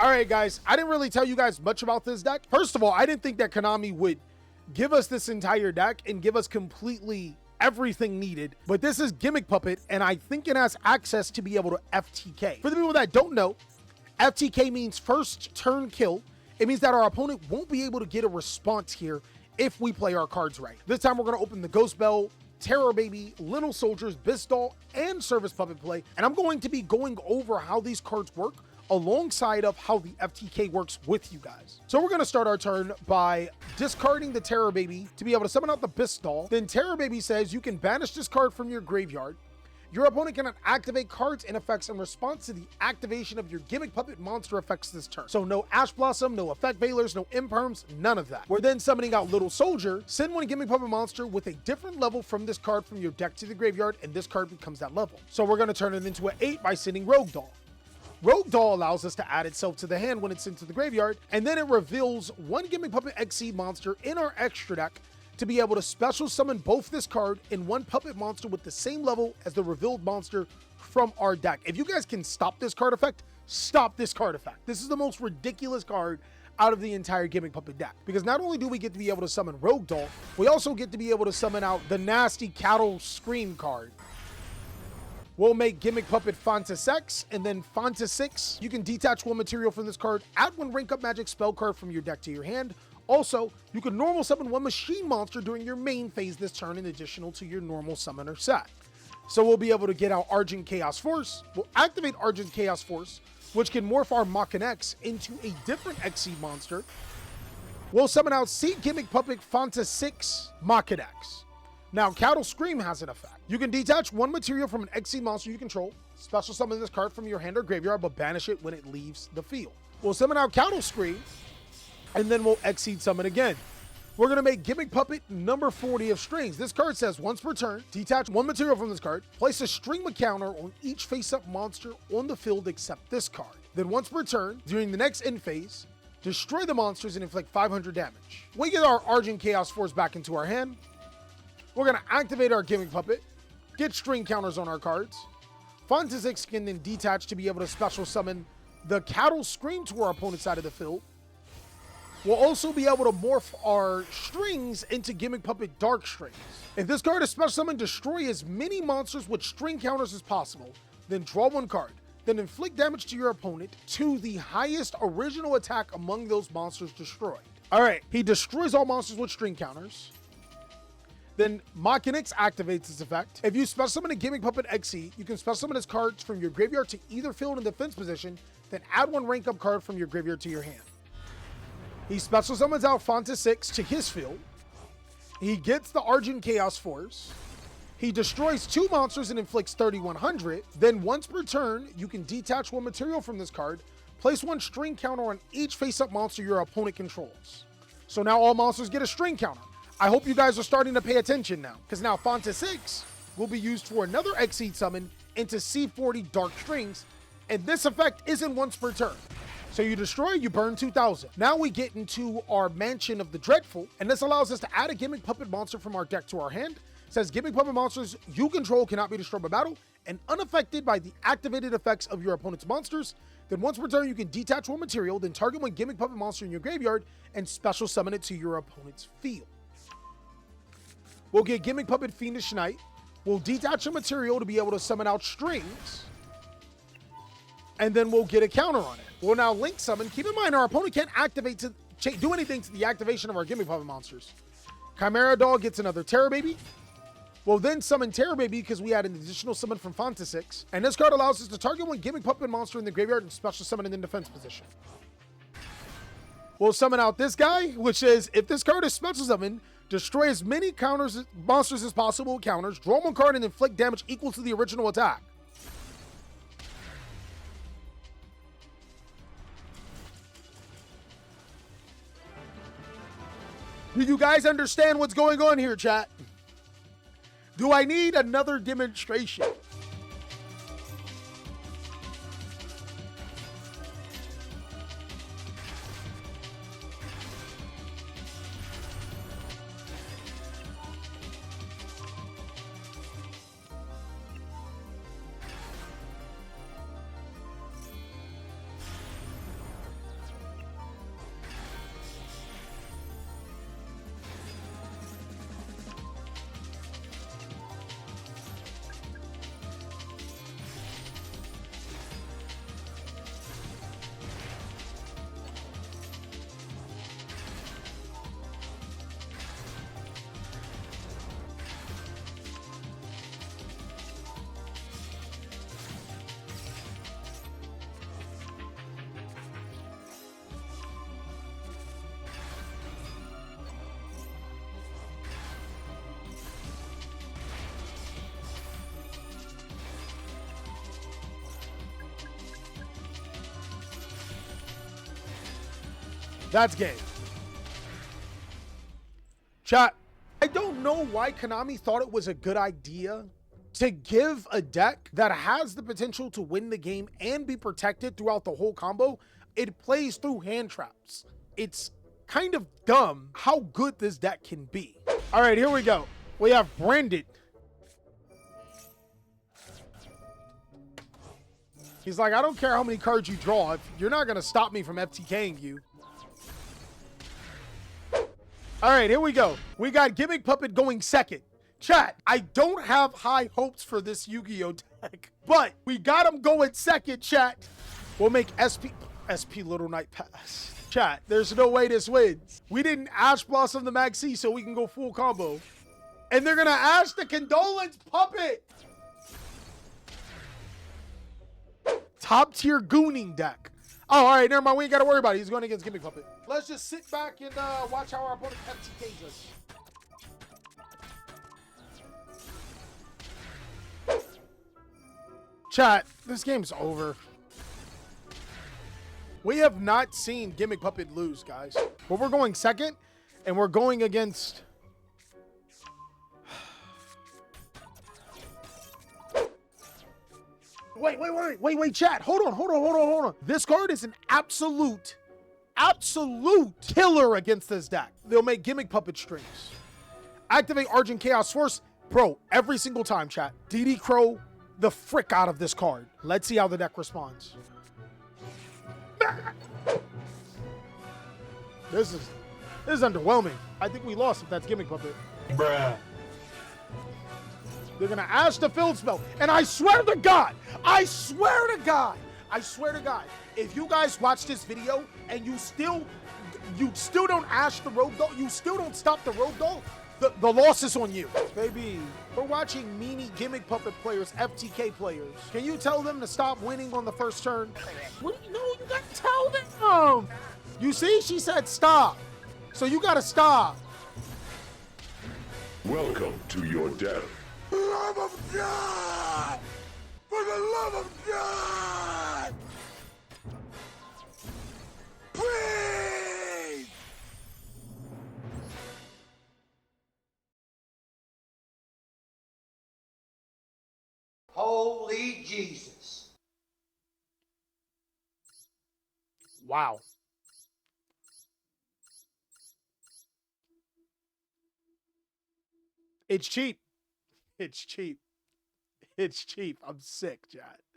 All right, guys, I didn't really tell you guys much about this deck. First of all, I didn't think that Konami would give us this entire deck and give us completely everything needed, but this is Gimmick Puppet, and I think it has access to be able to FTK. For the people that don't know, FTK means first turn kill. It means that our opponent won't be able to get a response here if we play our cards right. This time we're going to open the Ghost Bell, Terror Baby, Little Soldiers, Bisdoll, and Service Puppet play, and I'm going to be going over how these cards work alongside of how the FTK works with you guys. So we're going to start our turn by discarding the Terror Baby to be able to summon out the Bisdoll. Then Terror Baby says you can banish this card from your graveyard. Your opponent cannot activate cards and effects in response to the activation of your Gimmick Puppet monster effects this turn. So no Ash Blossom, no Effect Veilers, no Imperms, none of that. We're then summoning out Little Soldier. Send one Gimmick Puppet monster with a different level from this card from your deck to the graveyard, and this card becomes that level. So we're going to turn it into an 8 by sending Rogue Doll. Rogue Doll allows us to add itself to the hand when it's sent to the graveyard, and then it reveals one Gimmick Puppet Exceed monster in our extra deck to be able to special summon both this card and one puppet monster with the same level as the revealed monster from our deck. If you guys can stop this card effect, stop this card effect. This is the most ridiculous card out of the entire Gimmick Puppet deck, because not only do we get to be able to summon Rogue Doll, we also get to be able to summon out the nasty Cattle Scream card. We'll make Gimmick Puppet Fontus X, and then Fontus 6. You can detach one material from this card, add one rank up magic spell card from your deck to your hand. Also, you can normal summon one machine monster during your main phase this turn in addition to your normal summoner set. So we'll be able to get out Argent Chaos Force. We'll activate Argent Chaos Force, which can morph our Machina X into a different Exceed monster. We'll summon out C Gimmick Puppet Fontus 6 Machina X. Now, Cattle Scream has an effect. You can detach one material from an Exceed monster you control, special summon this card from your hand or graveyard, but banish it when it leaves the field. We'll summon out Cattle Scream, and then we'll Exceed summon again. We're going to make Gimmick Puppet number 40 of Strings. This card says once per turn, detach one material from this card, place a string counter on each face-up monster on the field except this card. Then once per turn, during the next end phase, destroy the monsters and inflict 500 damage. We get our Argent Chaos Force back into our hand. We're going to activate our Gimmick Puppet, get string counters on our cards. Fontus X can then detach to be able to special summon the Cattle Scream to our opponent's side of the field. We'll also be able to morph our strings into Gimmick Puppet Dark Strings. If this card is special summoned, destroy as many monsters with string counters as possible, then draw one card. Then inflict damage to your opponent to the highest original attack among those monsters destroyed. All right, he destroys all monsters with string counters. Then Machina X activates this effect. If you special summon a Gimmick Puppet Exceed, you can special summon his cards from your graveyard to either field in defense position, then add one rank up card from your graveyard to your hand. He special summons out Fontus 6 to his field. He gets the Argent Chaos Force. He destroys two monsters and inflicts 3,100. Then once per turn, you can detach one material from this card, place one string counter on each face-up monster your opponent controls. So now all monsters get a string counter. I hope you guys are starting to pay attention now, because now Fontus 6 will be used for another Exceed summon into C40 Dark Strings, and this effect isn't once per turn. So you destroy, you burn 2,000. Now we get into our Mansion of the Dreadful, and this allows us to add a Gimmick Puppet monster from our deck to our hand. It says Gimmick Puppet monsters you control cannot be destroyed by battle and unaffected by the activated effects of your opponent's monsters. Then once per turn, you can detach one material, then target one Gimmick Puppet monster in your graveyard and special summon it to your opponent's field. We'll get Gimmick Puppet Fiendish Knight. We'll detach a material to be able to summon out strings. And then we'll get a counter on it. We'll now link summon. Keep in mind, our opponent can't activate to do anything to the activation of our Gimmick Puppet monsters. Chimera Doll gets another Terror Baby. We'll then summon Terror Baby because we had an additional summon from Fontus 6. And this card allows us to target one Gimmick Puppet monster in the graveyard and special summon it in defense position. We'll summon out this guy, which is, if this card is special summoned, destroy as many monsters as possible with counters, draw one card, and inflict damage equal to the original attack. Do you guys understand what's going on here, chat? Do I need another demonstration? That's game. Chat, I don't know why Konami thought it was a good idea to give a deck that has the potential to win the game and be protected throughout the whole combo. It plays through hand traps. It's kind of dumb how good this deck can be. All right, here we go. We have Branded. He's like, I don't care how many cards you draw. If you're not going to stop me from FTKing you. All right, here we go. We got Gimmick Puppet going second. Chat, I don't have high hopes for this Yu-Gi-Oh deck, but we got him going second, chat. We'll make SP Little Knight pass. Chat, there's no way this wins. We didn't Ash Blossom the Maxi so we can go full combo. And they're going to Ash the Condolence Puppet. Top tier gooning deck. Oh, all right, never mind. We ain't got to worry about it. He's going against Gimmick Puppet. Let's just sit back and watch how our opponent FTKs us. Chat, this game's over. We have not seen Gimmick Puppet lose, guys. But we're going second, and we're going against... Wait, chat. Hold on. This card is an absolute killer against this deck. They'll make Gimmick Puppet strings. Activate Argent Chaos Force. Bro, every single time, chat. DD Crow the frick out of this card. Let's see how the deck responds. This is underwhelming. I think we lost if that's Gimmick Puppet. Bruh. They're gonna Ash the Field Spell. And I swear to God, if you guys watch this video and you still don't Ash the Rogue Doll, you still don't stop the Rogue Doll, the loss is on you. Baby, we're watching meanie Gimmick Puppet players, FTK players. Can you tell them to stop winning on the first turn? What do you know? You gotta tell them. You see, she said stop. So you gotta stop. Welcome to your death. Love of God! For the love of God! Please! Holy Jesus. Wow. It's cheap. It's cheap. I'm sick, chat.